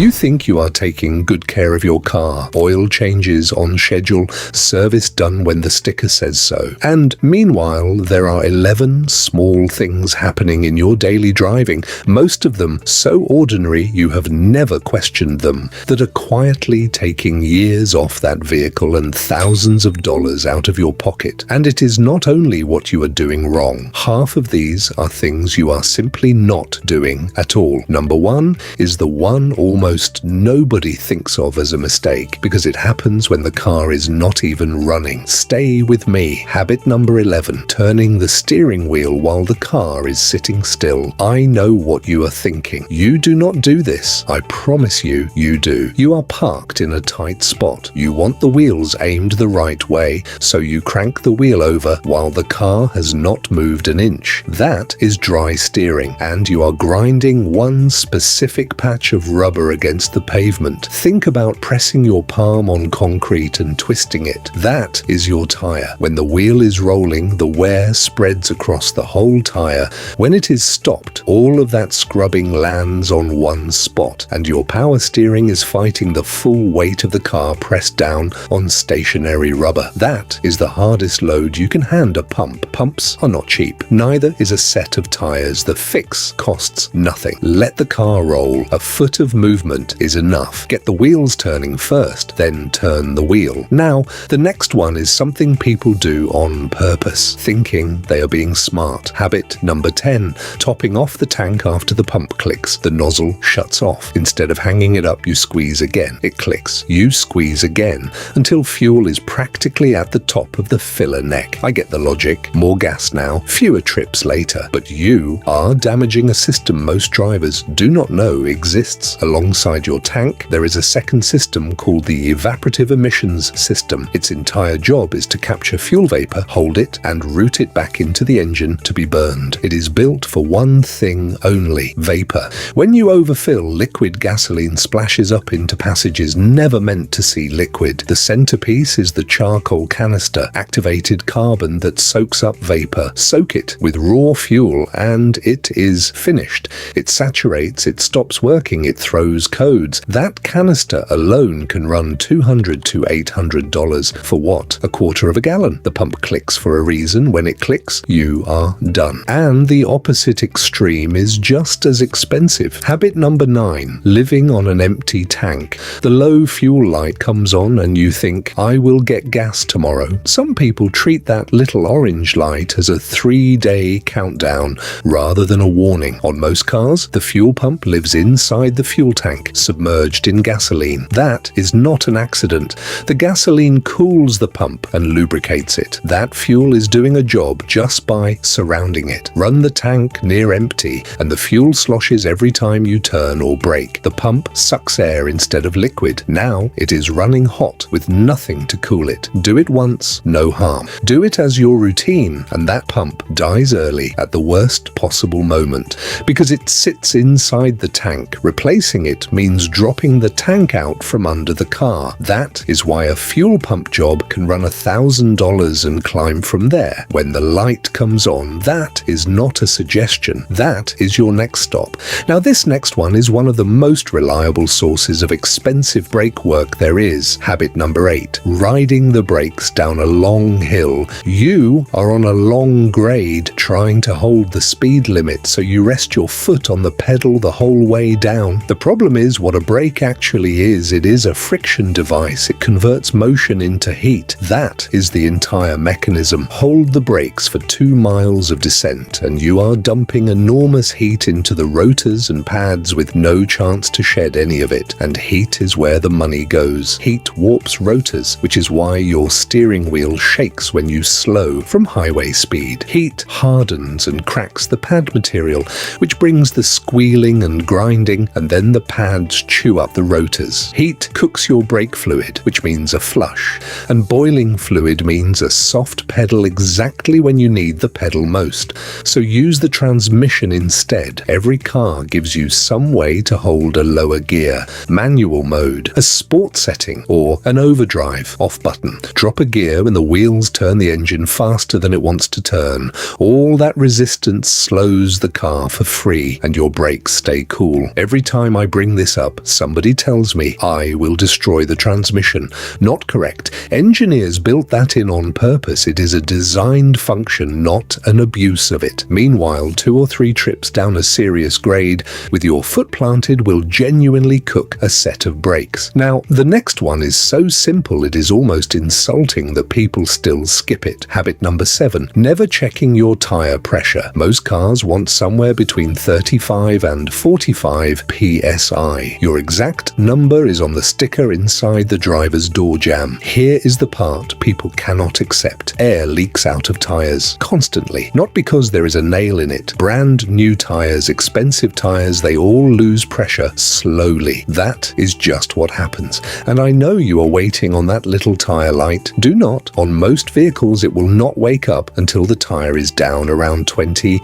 You think you are taking good care of your car, oil changes on schedule, service done when the sticker says so. And meanwhile, there are 11 small things happening in your daily driving, most of them so ordinary you have never questioned them, that are quietly taking years off that vehicle and thousands of dollars out of your pocket. And it is not only what you are doing wrong. Half of these are things you are simply not doing at all. Number one is the one almost nobody thinks of as a mistake, because it happens when the car is not even running. Stay with me. Habit number 11, turning the steering wheel while the car is sitting still. I know what you are thinking. You do not do this. I promise you, you do. You are parked in a tight spot. You want the wheels aimed the right way, so you crank the wheel over while the car has not moved an inch. That is dry steering, and you are grinding one specific patch of rubber against the pavement. Think about pressing your palm on concrete and twisting it. That is your tire. When the wheel is rolling, the wear spreads across the whole tire. When it is stopped, all of that scrubbing lands on one spot, and your power steering is fighting the full weight of the car pressed down on stationary rubber. That is the hardest load you can hand a pump. Pumps are not cheap. Neither is a set of tires. The fix costs nothing. Let the car roll. A foot of movement is enough. Get the wheels turning first, then turn the wheel. Now, the next one is something people do on purpose, thinking they are being smart. Habit number 10, topping off the tank after the pump clicks. The nozzle shuts off. Instead of hanging it up, you squeeze again. It clicks. You squeeze again until fuel is practically at the top of the filler neck. I get the logic. More gas now, fewer trips later. But you are damaging a system most drivers do not know exists. Alongside your tank, there is a second system called the evaporative emissions system. Its entire job is to capture fuel vapor, hold it, and route it back into the engine to be burned. It is built for one thing only: vapor. When you overfill, liquid gasoline splashes up into passages never meant to see liquid. The centerpiece is the charcoal canister, activated carbon that soaks up vapor. Soak it with raw fuel and it is finished. It saturates, it stops working, it throws codes. That canister alone can run $200 to $800 for what? A quarter of a gallon. The pump clicks for a reason. When it clicks, you are done. And the opposite extreme is just as expensive. Habit number 9, living on an empty tank. The low fuel light comes on and you think, I will get gas tomorrow. Some people treat that little orange light as a 3-day countdown rather than a warning. On most cars, the fuel pump lives inside the fuel tank, submerged in gasoline. That is not an accident. The gasoline cools the pump and lubricates it. That fuel is doing a job just by surrounding it. Run the tank near empty, and the fuel sloshes every time you turn or brake. The pump sucks air instead of liquid. Now it is running hot with nothing to cool it. Do it once, no harm. Do it as your routine, and that pump dies early at the worst possible moment, because it sits inside the tank. Replacing it means dropping the tank out from under the car. That is why a fuel pump job can run $1,000 and climb from there. When the light comes on, that is not a suggestion. That is your next stop. Now, this next one is one of the most reliable sources of expensive brake work there is. Habit number 8, riding the brakes down a long hill. You are on a long grade trying to hold the speed limit, so you rest your foot on the pedal the whole way down. The problem is what a brake actually is. It is a friction device. It converts motion into heat. That is the entire mechanism. Hold the brakes for 2 miles of descent and you are dumping enormous heat into the rotors and pads with no chance to shed any of it. And heat is where the money goes. Heat warps rotors, which is why your steering wheel shakes when you slow from highway speed. Heat hardens and cracks the pad material, which brings the squealing and grinding, and then the pads chew up the rotors. Heat cooks your brake fluid, which means a flush, and boiling fluid means a soft pedal exactly when you need the pedal most. So use the transmission instead. Every car gives you some way to hold a lower gear, manual mode, a sport setting, or an overdrive off button. Drop a gear when the wheels turn the engine faster than it wants to turn. All that resistance slows the car for free and your brakes stay cool. Every time I bring bring this up, somebody tells me I will destroy the transmission. Not correct. Engineers built that in on purpose. It is a designed function, not an abuse of it. Meanwhile, 2 or 3 trips down a serious grade with your foot planted will genuinely cook a set of brakes. Now, the next one is so simple it is almost insulting that people still skip it. Habit number 7, never checking your tire pressure. Most cars want somewhere between 35 and 45 psi. Your exact number is on the sticker inside the driver's door jamb. Here is the part people cannot accept. Air leaks out of tires constantly, not because there is a nail in it. Brand new tires, expensive tires, they all lose pressure slowly. That is just what happens. And I know you are waiting on that little tire light. Do not. On most vehicles, it will not wake up until the tire is down around 20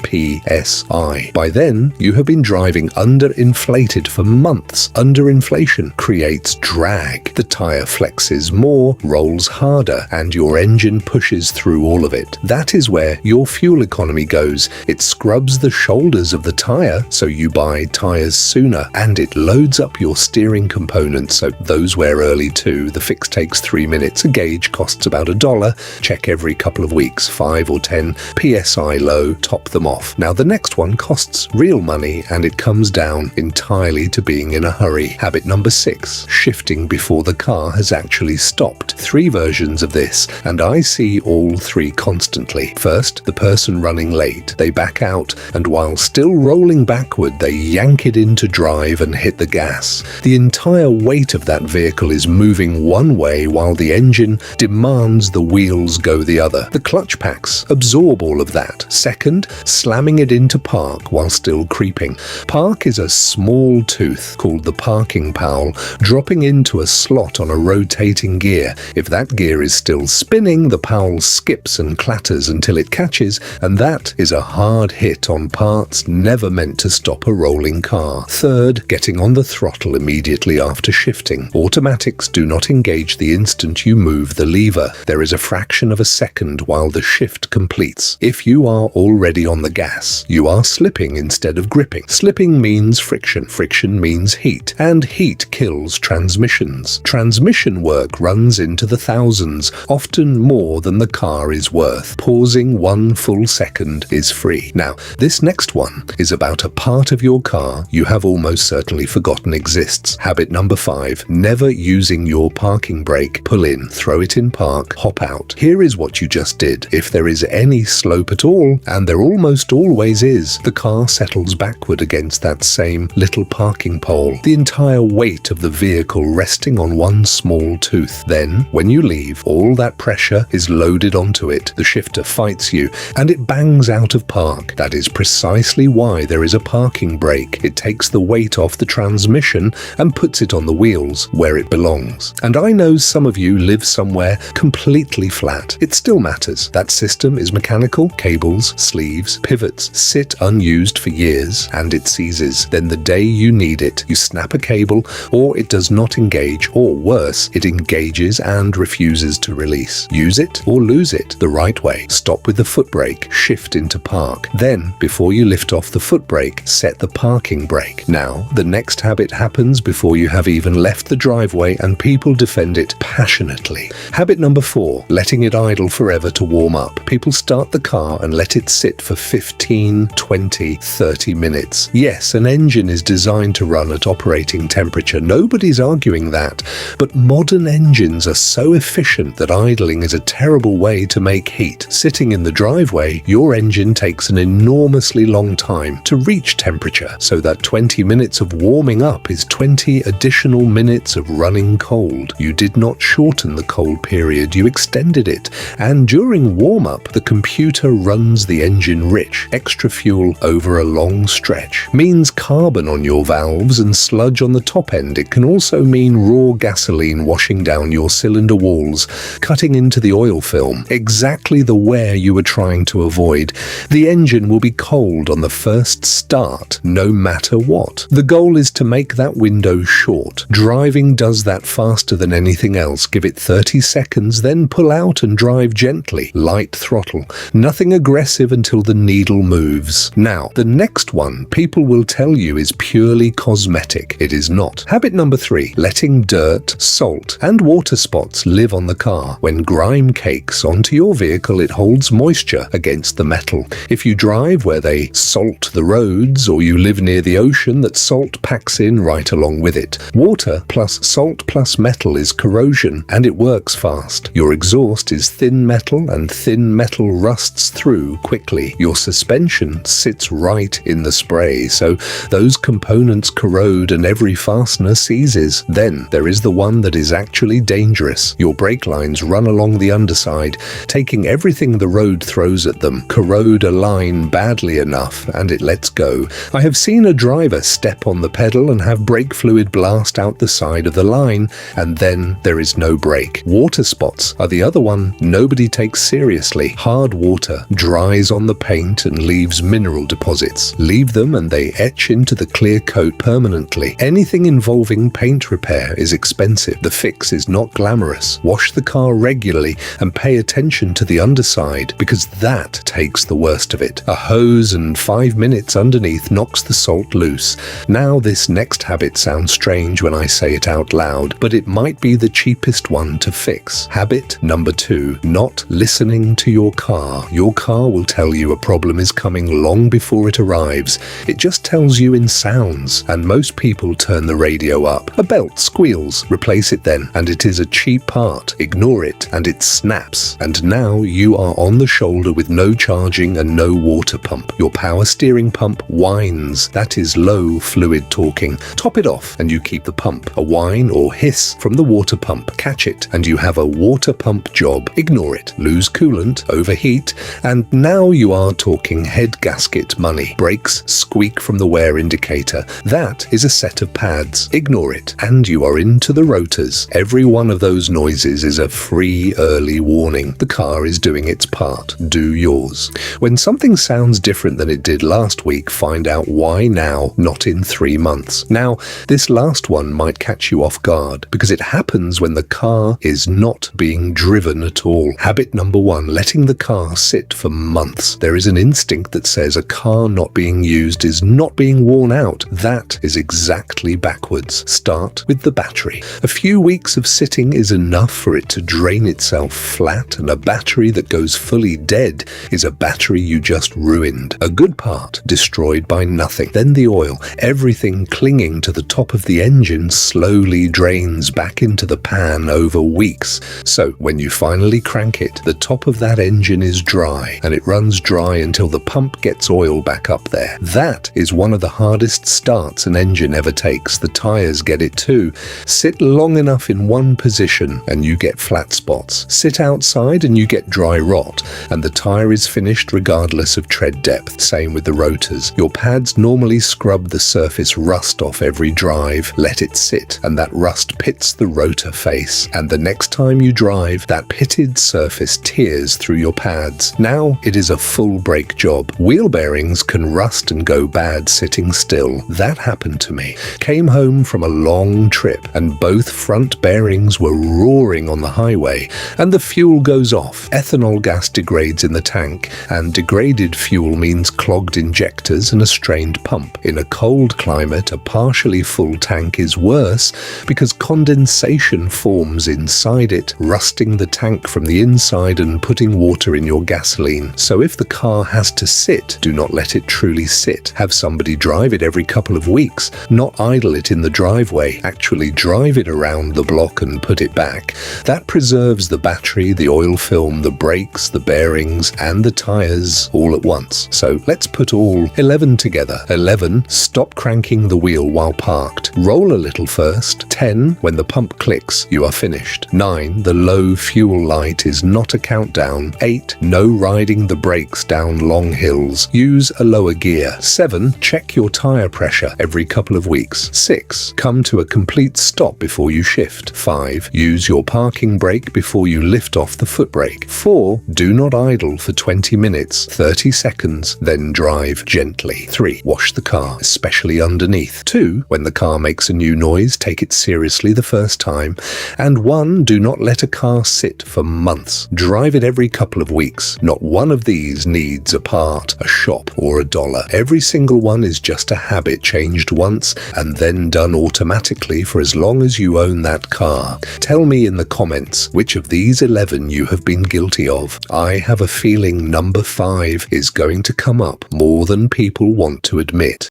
psi. By then, you have been driving underinflated for months. Underinflation creates drag. The tire flexes more, rolls harder, and your engine pushes through all of it. That is where your fuel economy goes. It scrubs the shoulders of the tire, so you buy tires sooner, and it loads up your steering components, so those wear early too. The fix takes 3 minutes. A gauge costs about $1. Check every couple of weeks, 5 or 10 psi low, top them off. Now the next one costs real money, and it comes down entirely to being in a hurry. Habit number 6, shifting before the car has actually stopped. 3 versions of this, and I see all 3 constantly. First, the person running late. They back out, and while still rolling backward, they yank it into drive and hit the gas. The entire weight of that vehicle is moving one way while the engine demands the wheels go the other. The clutch packs absorb all of that. Second, slamming it into park while still creeping. Park is a small tooth called the parking powel, dropping into a slot on a rotating gear. If that gear is still spinning, the powel skips and clatters until it catches, and that is a hard hit on parts never meant to stop a rolling car. Third, getting on the throttle immediately after shifting. Automatics do not engage the instant you move the lever. There is a fraction of a second while the shift completes. If you are already on the gas, you are slipping instead of gripping. Slipping means friction. Friction means heat, and heat kills transmissions. Transmission work runs into the thousands, often more than the car is worth. Pausing 1 full second is free. Now, this next one is about a part of your car you have almost certainly forgotten exists. Habit number 5, never using your parking brake. Pull in, throw it in park, hop out. Here is what you just did. If there is any slope at all, and there almost always is, the car settles backward against that same little parking pole, the entire weight of the vehicle resting on one small tooth. Then, when you leave, all that pressure is loaded onto it. The shifter fights you, and it bangs out of park. That is precisely why there is a parking brake. It takes the weight off the transmission and puts it on the wheels, where it belongs. And I know some of you live somewhere completely flat. It still matters. That system is mechanical. Cables, sleeves, pivots sit unused for years, and it seizes. Then the day you need it, you snap a cable, or it does not engage, or worse, it engages and refuses to release. Use it or lose it the right way. Stop with the foot brake, shift into park. Then, before you lift off the foot brake, set the parking brake. Now, the next habit happens before you have even left the driveway, and people defend it passionately. Habit number 4, letting it idle forever to warm up. People start the car and let it sit for 15, 20, 30 minutes. Yes, an engine is designed to run at operating temperature. Nobody's arguing that. But modern engines are so efficient that idling is a terrible way to make heat. Sitting in the driveway, your engine takes an enormously long time to reach temperature, so that 20 minutes of warming up is 20 additional minutes of running cold. You did not shorten the cold period, you extended it. And during warm-up, the computer runs the engine rich. Extra fuel over a long stretch means carbon on your valves and sludge on the top end. It can also mean raw gasoline washing down your cylinder walls, cutting into the oil film, exactly the wear you were trying to avoid. The engine will be cold on the first start, no matter what. The goal is to make that window short. Driving does that faster than anything else. Give it 30 seconds, then pull out and drive gently. Light throttle. Nothing aggressive until the needle moves. Now, the next one people will tell you is purely cosmetic. It is not. Habit number 3, letting dirt, salt, and water spots live on the car. When grime cakes onto your vehicle, it holds moisture against the metal. If you drive where they salt the roads, or you live near the ocean, that salt packs in right along with it. Water plus salt plus metal is corrosion, and it works fast. Your exhaust is thin metal, and thin metal rusts through quickly. Your suspension sits right in the spray, so those components corrode and every fastener seizes. Then there is the one that is actually dangerous. Your brake lines run along the underside, taking everything the road throws at them, corrode a line badly enough, and it lets go. I have seen a driver step on the pedal and have brake fluid blast out the side of the line, and then there is no brake. Water spots are the other one nobody takes seriously. Hard water dries on the paint and leaves mineral deposits. Leave them and they etch into the clear coat permanently. Anything involving paint repair is expensive. The fix is not glamorous. Wash the car regularly and pay attention to the underside, because that takes the worst of it. A hose and 5 minutes underneath knocks the salt loose. Now this next habit sounds strange when I say it out loud, but it might be the cheapest one to fix. Habit number 2, not listening to your car. Your car will tell you a problem is coming long before it arrives. It just tells you in sounds, and most people turn the radio up. A belt squeals, replace it then, and it is a cheap part. Ignore it, and it snaps. And now you are on the shoulder with no charging and no water pump. Your power steering pump whines. That is low fluid talking. Top it off, and you keep the pump. A whine or hiss from the water pump. Catch it, and you have a water pump job. Ignore it. Lose coolant, overheat, and now you are talking head gasket money. Brakes squeak from the wear indicator. That is a set of pads. Ignore it, and you are into the rotors. Every one of those noises is a free early warning. The car is doing its part. Do yours. When something sounds different than it did last week, find out why now, not in 3 months. Now, this last one might catch you off guard, because it happens when the car is not being driven at all. Habit number 1, letting the car sit for months. There is an instinct that says a car not being used is not being worn out. That is exactly backwards. Start with the battery. A few weeks of sitting is enough for it to drain itself flat, and a battery that goes fully dead is a battery you just ruined. A good part destroyed by nothing. Then the oil. Everything clinging to the top of the engine slowly drains back into the pan over weeks. So when you finally crank it, the top of that engine is dry, and it runs dry until the pump gets oil back up there. That is one of the hardest starts an engine ever takes. The tires get it too. Sit long enough in one position and you get flat spots. Sit outside and you get dry rot, and the tire is finished regardless of tread depth. Same with the rotors. Your pads normally scrub the surface rust off every drive. Let it sit, and that rust pits the rotor face, and the next time you drive, that pitted surface tears through your pads. Now it is a full brake job. Wheel bearings can rust and go bad sitting still. That happened to me. Came home from a long trip, and both front bearings were roaring on the highway, and the fuel goes off. Ethanol gas degrades in the tank, and degraded fuel means clogged injectors and a strained pump. In a cold climate, a partially full tank is worse because condensation forms inside it, rusting the tank from the inside and putting water in your gasoline. So if the car has to sit, do not let it truly sit. Have somebody drive it every couple of weeks, not idle it in the driveway. Actually drive it around the block and put it back. That preserves the battery, the oil film, the brakes, the bearings, and the tires all at once. So let's put all 11 together. 11, stop cranking the wheel while parked. Roll a little first. 10, when the pump clicks, you are finished. 9, the low fuel light is not a countdown. 8, no riding the brakes down long hills. Use a lower gear. 7, check your tire pressure every couple of weeks. 6, come to a complete stop before you shift. 5, use your parking brake before you lift off the foot brake. 4, do not idle for 20 minutes, 30 seconds, then drive gently. 3, wash the car, especially underneath. 2, when the car makes a new noise, take it seriously the first time. And 1, do not let a car sit for months. Drive it every couple of weeks. Not one of these needs a part, a shop, or $1. Every single one is just a habit change changed once and then done automatically for as long as you own that car? Tell me in the comments which of these 11 you have been guilty of. I have a feeling number 5 is going to come up more than people want to admit.